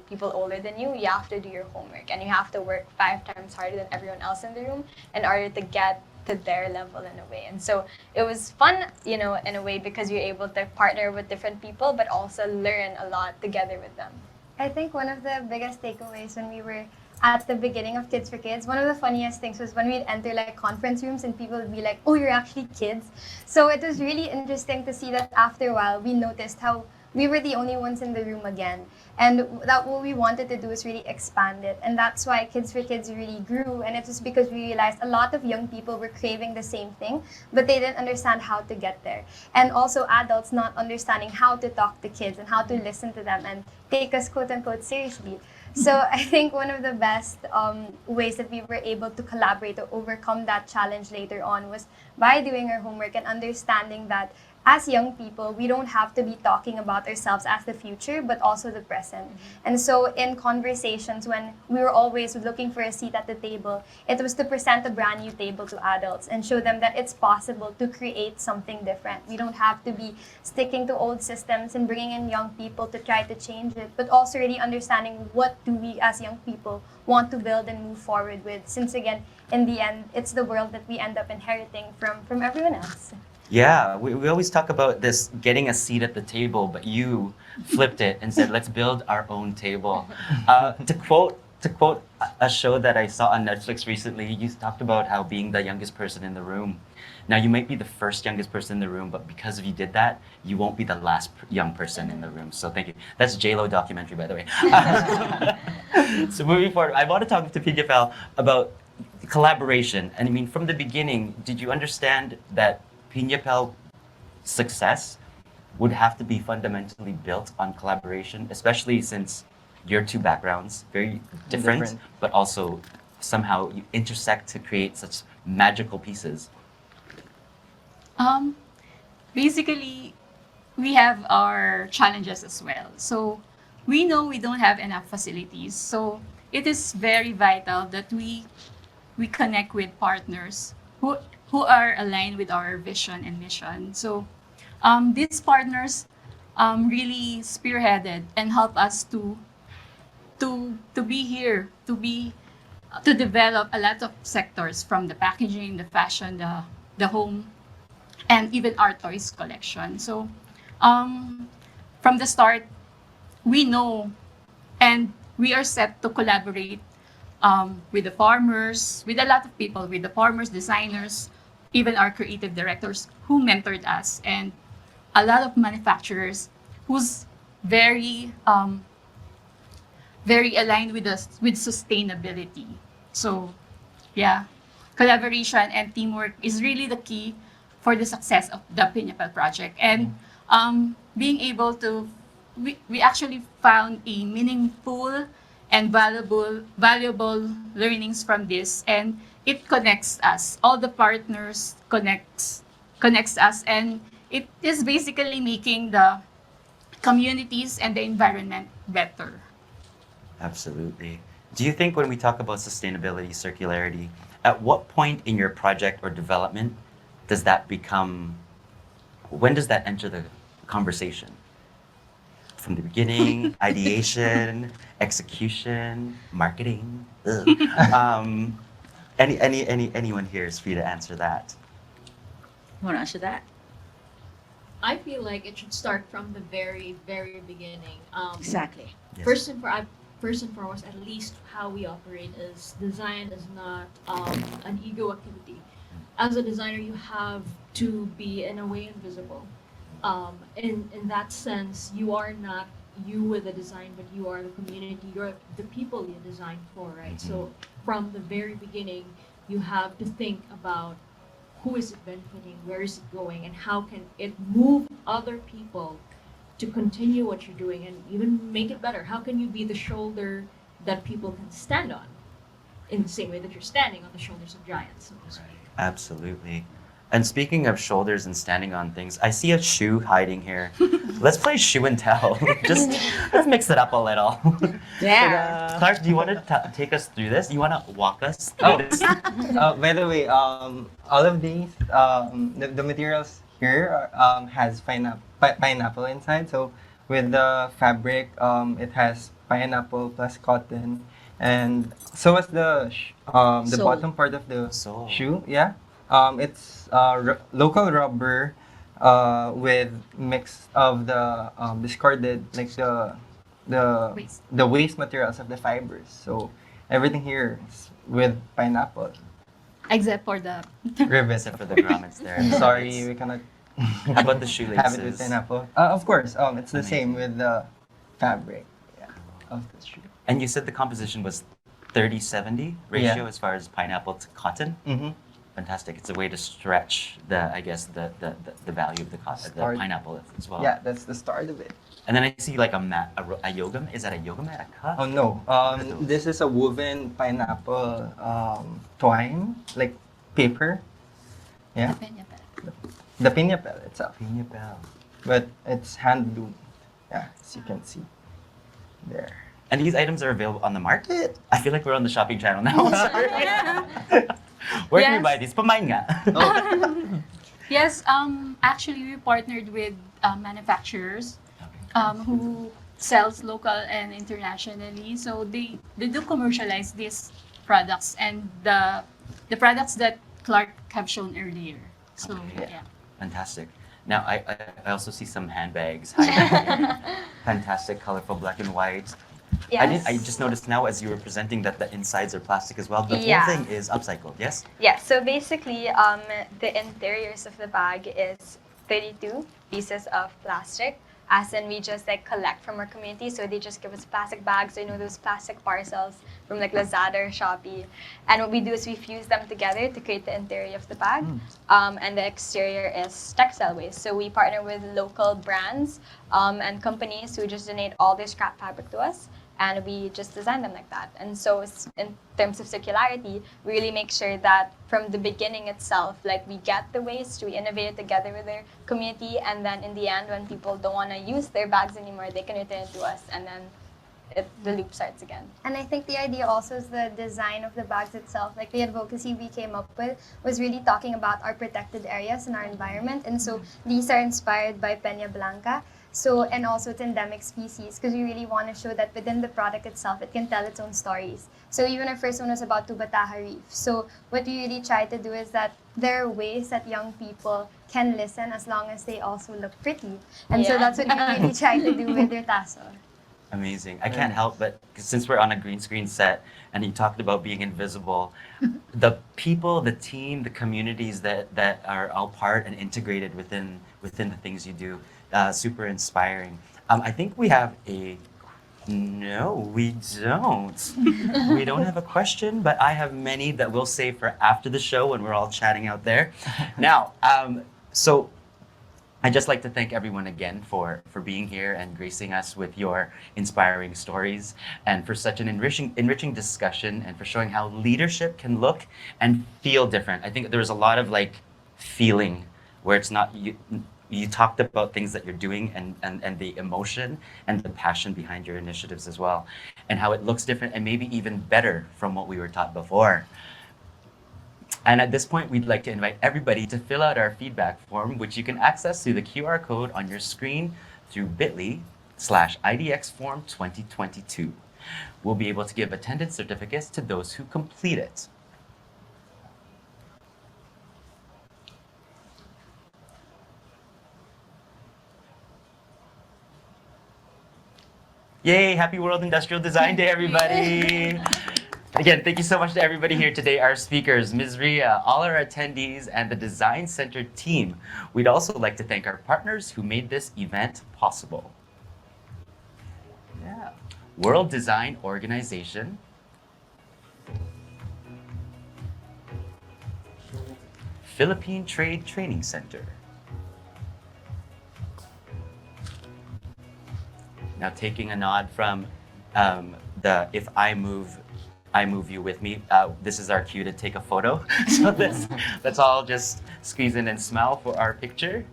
people older than you have to do your homework and you have to work 5 times harder than everyone else in the room in order to get to their level in a way. And so it was fun, you know, in a way because you're able to partner with different people but also learn a lot together with them. I think one of the biggest takeaways when we were at the beginning of Kids for Kids, one of the funniest things was when we'd enter like conference rooms and people would be like, oh, you're actually kids. So it was really interesting to see that after a while we noticed how we were the only ones in the room again. And that what we wanted to do is really expand it. And that's why Kids for Kids really grew. And it was because we realized a lot of young people were craving the same thing, but they didn't understand how to get there. And also adults not understanding how to talk to kids and how to listen to them and take us quote unquote seriously. So I think one of the best ways that we were able to collaborate to overcome that challenge later on was by doing our homework and understanding that as young people, we don't have to be talking about ourselves as the future, but also the present. And so in conversations, when we were always looking for a seat at the table, it was to present a brand new table to adults and show them that it's possible to create something different. We don't have to be sticking to old systems and bringing in young people to try to change it, but also really understanding what do we as young people want to build and move forward with. Since again, in the end, it's the world that we end up inheriting from everyone else. Yeah, we always talk about this getting a seat at the table, but you flipped it and said, let's build our own table. To quote a show that I saw on Netflix recently, you talked about how being the youngest person in the room. Now, you might be the first youngest person in the room, but because if you did that, you won't be the last young person in the room. So thank you. That's J-Lo documentary, by the way. So moving forward, I want to talk to Pinyapel about collaboration. And I mean, from the beginning, did you understand that Pinyapel success would have to be fundamentally built on collaboration, especially since your two backgrounds, very different, but also somehow you intersect to create such magical pieces? Basically, we have our challenges as well. So we know we don't have enough facilities. So it is very vital that we connect with partners who are aligned with our vision and mission. So these partners really spearheaded and help us to be here, to develop a lot of sectors from the packaging, the fashion, the home, and even our toys collection. So from the start, we know and we are set to collaborate with the farmers, with a lot of people, with the farmers, designers, even our creative directors who mentored us, and a lot of manufacturers who's very aligned with us with sustainability. So yeah, collaboration and teamwork is really the key for the success of the Pinyapel project. And being able to, we actually found a meaningful and valuable learnings from this, and it connects us. All the partners connects us, and it is basically making the communities and the environment better. Absolutely. Do you think when we talk about sustainability, circularity, at what point in your project or development does that become, when does that enter the conversation? From the beginning, ideation, execution, marketing. Anyone here is free to answer that. You want to answer that? I feel like it should start from the very, very beginning. Exactly. Yes. First and foremost, at least how we operate is design is not an ego activity. As a designer, you have to be in a way invisible. In that sense, you are not you with the design, but you are the community, you're the people you design for, right? So from the very beginning, you have to think about who is it benefiting, where is it going, and how can it move other people to continue what you're doing and even make it better. How can you be the shoulder that people can stand on in the same way that you're standing on the shoulders of giants, so to speak? Absolutely. And speaking of shoulders and standing on things, I see a shoe hiding here. Let's play shoe and tell. Just let's mix it up a little. Yeah. Clark, do you want to take us through this? You want to walk us through Oh. this? By the way, all of these, the materials here has pineapple inside. So with the fabric, it has pineapple plus cotton, and so was the Sole. bottom part of the Sole. shoe. Yeah, it's local rubber with mix of the discarded, like Waste. the waste materials of the fibers. So everything here is with pineapple Except for the rivets. Except for the grommets there. Sorry, we cannot How about the shoelaces? have it with pineapple. Of course, it's the same Amazing. with the fabric, of the shoe. And you said the composition was 30-70 ratio Yeah. as far as pineapple to cotton. Mm-hmm. Fantastic. It's a way to stretch the, I guess, the value of the cotton, the Start. pineapple as well. Yeah, that's the start of it. And then I see like a mat, a yoga mat. Is that a yoga mat? A cup? Oh no, this is a woven pineapple twine, like paper. Yeah, the pineapple itself, Piña bell. but it's hand loomed. Yeah, as you can see there. And these items are available on the market. I feel like we're on the shopping channel now. Sorry. Where can we Yes. buy these? Pamain nga. Yes, actually we partnered with manufacturers who sells local and internationally. So they do commercialize these products and the products that Clark have shown earlier. So Okay. yeah. Fantastic. Now I also see some handbags. hiding. Fantastic, colorful, black and white. I just noticed now as you were presenting that the insides are plastic as well. The Yeah. whole thing is upcycled, yes? Yeah, so basically, the interiors of the bag is 32 pieces of plastic, as in we just like collect from our community. So they just give us plastic bags, so, you know, those plastic parcels from like Lazada or Shopee. And what we do is we fuse them together to create the interior of the bag. And the exterior is textile waste. So we partner with local brands and companies who just donate all their scrap fabric to us. And we just design them like that. And so in terms of circularity, we really make sure that from the beginning itself, like we get the waste, we innovate it together with their community, and then in the end, when people don't want to use their bags anymore, they can return it to us, and then the loop starts again. And I think the idea also is the design of the bags itself. Like the advocacy we came up with was really talking about our protected areas in our environment. And so these are inspired by Peña Blanca. So, and also it's endemic species, because we really want to show that within the product itself, it can tell its own stories. So even our first one was about Tubataha Reef. So what we really try to do is that there are ways that young people can listen as long as they also look pretty. And so Yeah. that's what we really try to do with your tasso. Amazing. I can't help but, since we're on a green screen set and you talked about being invisible, the people, the team, the communities that are all part and integrated within the things you do, super inspiring. I think we have no, we don't. We don't have a question, but I have many that we'll save for after the show when we're all chatting out there. Now, so I'd just like to thank everyone again for being here and gracing us with your inspiring stories, and for such an enriching discussion, and for showing how leadership can look and feel different. I think there was a lot of like feeling where it's not you talked about things that you're doing and the emotion and the passion behind your initiatives as well, and how it looks different and maybe even better from what we were taught before. And at this point, we'd like to invite everybody to fill out our feedback form, which you can access through the QR code on your screen through bit.ly/IDxForm 2022. We'll be able to give attendance certificates to those who complete it. Yay, happy World Industrial Design Day, everybody! Again, thank you so much to everybody here today, our speakers, Ms. Ria, all our attendees, and the Design Center team. We'd also like to thank our partners who made this event possible. World Design Organization, Philippine Trade Training Center. Now taking a nod from the if I move you with me, this is our cue to take a photo. So let's all just squeeze in and smile for our picture.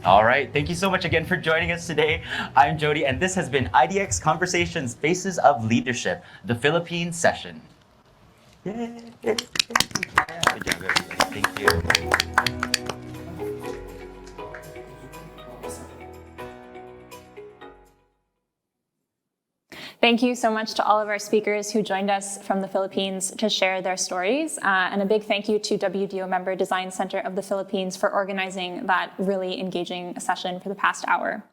All right, thank you so much again for joining us today. I'm Jody, and this has been IDX Conversations, Faces of Leadership, the Philippine Session. Yay! Good job, everybody. Thank you. Thank you so much to all of our speakers who joined us from the Philippines to share their stories. And a big thank you to WDO Member Design Center of the Philippines for organizing that really engaging session for the past hour.